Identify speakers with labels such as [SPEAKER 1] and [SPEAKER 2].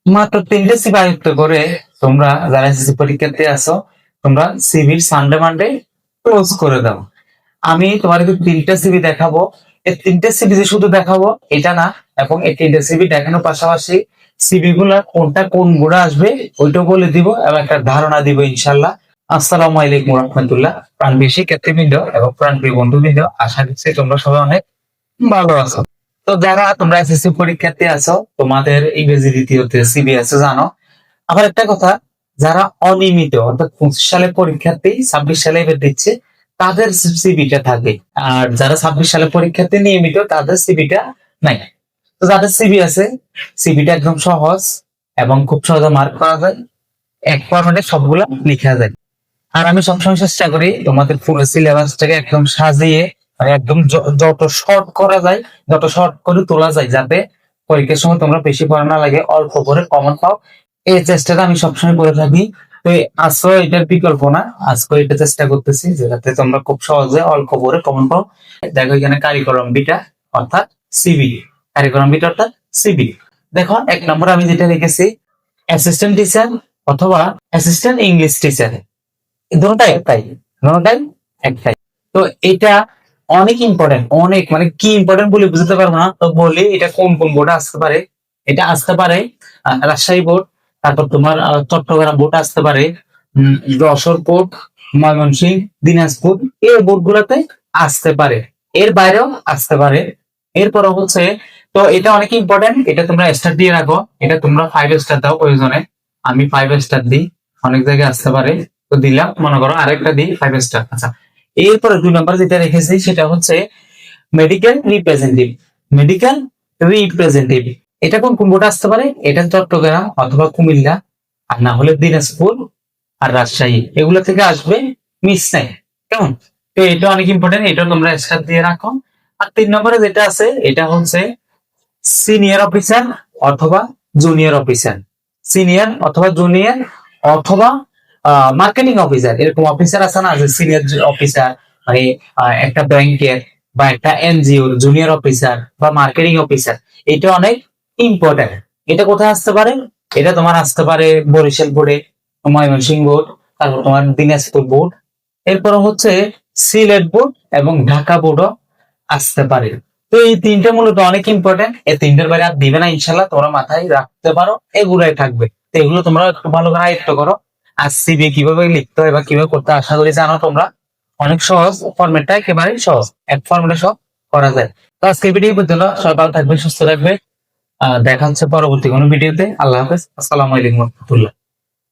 [SPEAKER 1] মাত্র 3টে সিভি আয়ত্ত করে তোমরা যারা এসএসসি পরীক্ষার্থী আছো, তোমরা সিভির সানডে মানডে ক্লোজ করে দাও। আমি তোমাদেরকে 3টা সিভি দেখাবো। এই 3টে সিভি যে শুধু দেখাবো এটা না, এবং এই 3টে সিভি দেখানোর পাশাপাশি সিভি গুলা কোনটা কোন গুণা আসবে ওইটাও বলে দিব এবং একটা ধারণা দিব ইনশাল্লাহ। আসসালামু আলাইকুম রহমতুল্লাহ। প্রাণপ্রিয় শিক্ষার্থীবৃন্দ এবং প্রাণপ্রিয় বন্ধুবৃন্দ, আশা করছি তোমরা সবাই অনেক ভালো আছো। তো যারা তোমরা এসএসসি পরীক্ষার্থী আছো, তোমাদের ইংরেজি দ্বিতীয়তে সিবি আছে জানো। আবার একটা কথা, যারা অনিয়মিত অর্থাৎ 25 সালে পরীক্ষার্থী 26 সালে এবার দিচ্ছে, তাদের সিবিটা থাকে। আর যারা 26 সালে পরীক্ষার্থী নিয়মিত, তাদের সিবিটা নাই। তো যাদের সিবি আছে, সিবিটা একদম সহজ এবং খুব সহজে মার্ক করা যায়, এক ফরম্যাটে সবগুলা লেখা যায়। আর আমি সবসময় চেষ্টা করি তোমাদের পুরো সিলেবাসটাকে একদম সাজিয়ে, মানে একদম যত শর্ট করা যায়, যত শর্ট করে তোলা যায়, যাতে পরীক্ষার সময় তোমরা বেশি পড়া না লাগে, অল্প করে কমন পাও। এই চেষ্টাটা আমি সবসময় করে থাকি। তো আজকে এটার বিকল্প না, আজকে এটা চেষ্টা করতেছি যাতে তোমরা খুব সহজে অল্প করে কমন পাও। দেখো এখানে কারিকুলাম বিটা অর্থাৎ সিবি, কারিকুলাম বিটা অর্থাৎ সিবি। দেখো 1 নম্বরে আমি যেটা রেখেছি, অ্যাসিস্ট্যান্ট টিচার অথবা অ্যাসিস্ট্যান্ট ইংলিশ টিচার। দুটোটাই একটাই, দুটোটাই একটাই। তো এটা অনেক ইম্পর্টেন্ট, অনেক মানে কি ইম্পর্টেন্ট বলে বুঝতে পারবো না, তো বলি এটা কোন কোন বোর্ডে আসতে পারে। এটা আসতে পারে রাজশাহী বোর্ড, তারপর তোমার চট্টগ্রাম বোর্ড আসতে পারে, যশোর বোর্ড, ময়মনসিংহ, দিনাজপুর, এই বোর্ড গুলোতে আসতে পারে, এর বাইরেও আসতে পারে। এরপর হচ্ছে, তো এটা অনেক ইম্পর্টেন্ট, এটা তোমরা স্টার দিয়ে রাখো, এটা তোমরা 5 স্টার দাও প্রয়োজনে। আমি 5 স্টার দিই, অনেক জায়গায় আসতে পারে, তো দিলাম। মনে করো আরেকটা দিই 5 স্টার। আচ্ছা, এরপরে 2 নম্বর যেটা রেখেছি সেটা হচ্ছে মেডিকেল রিপ্রেজেন্টেটিভ। মেডিকেল রিপ্রেজেন্টেটিভ এটা কোন কোন বোর্ডে আসতে পারে? এটা চট্টগ্রাম অথবা কুমিল্লা, আর না হলে দিনাজপুর আর রাজশাহী, এগুলো থেকে আসবে, মিস নাই। কেমন? তো এটা অনেক ইম্পর্টেন্ট, এটা তোমরা স্টার দিয়ে রাখো। আর 3 নম্বরে যেটা আছে এটা হচ্ছে সিনিয়র অফিসার অথবা জুনিয়র অফিসার। সিনিয়র অথবা জুনিয়র অথবা মার্কেটিং অফিসার, এরকম অফিসার আছে না যে সিনিয়র অফিসার, মানে একটা ব্যাংকের বা একটা এনজিওর জুনিয়র অফিসার বা মার্কেটিং অফিসার। এটা অনেক ইম্পর্টেন্ট। এটা কোথায় আসতে পারে? এটা তোমার আসতে পারে বরিশাল বোর্ডে, ময়মনসিংহ বোর্ড, তারপর তোমার দিনাজপুর বোর্ড, এরপর হচ্ছে সিলেট বোর্ড এবং ঢাকা বোর্ডও আসতে পারে। তো এই 3টে মূলত অনেক ইম্পর্টেন্ট, এই 3টের বাইরে আর দিবে না ইনশাল্লাহ, তোমরা মাথায় রাখতে পারো, এগুলাই থাকবে। তো এগুলো তোমরা একটু ভালো করে আয়ত্ত করো। আর সিভি কিভাবে লিখতে হয় বা কিভাবে করতে আশা করি জানো তোমরা। অনেক সহজ, ফরম্যাটটা একেবারে সহজ, এক ফরম্যাটে সব করা যায়। তো আজকে ভিডিও পর্যন্ত সবাই ভালো থাকবে, সুস্থ থাকবে। দেখা হচ্ছে পরবর্তী কোনো ভিডিওতে। আল্লাহ হাফেজ, আসসালামু আলাইকুম রহমতুল্লাহ।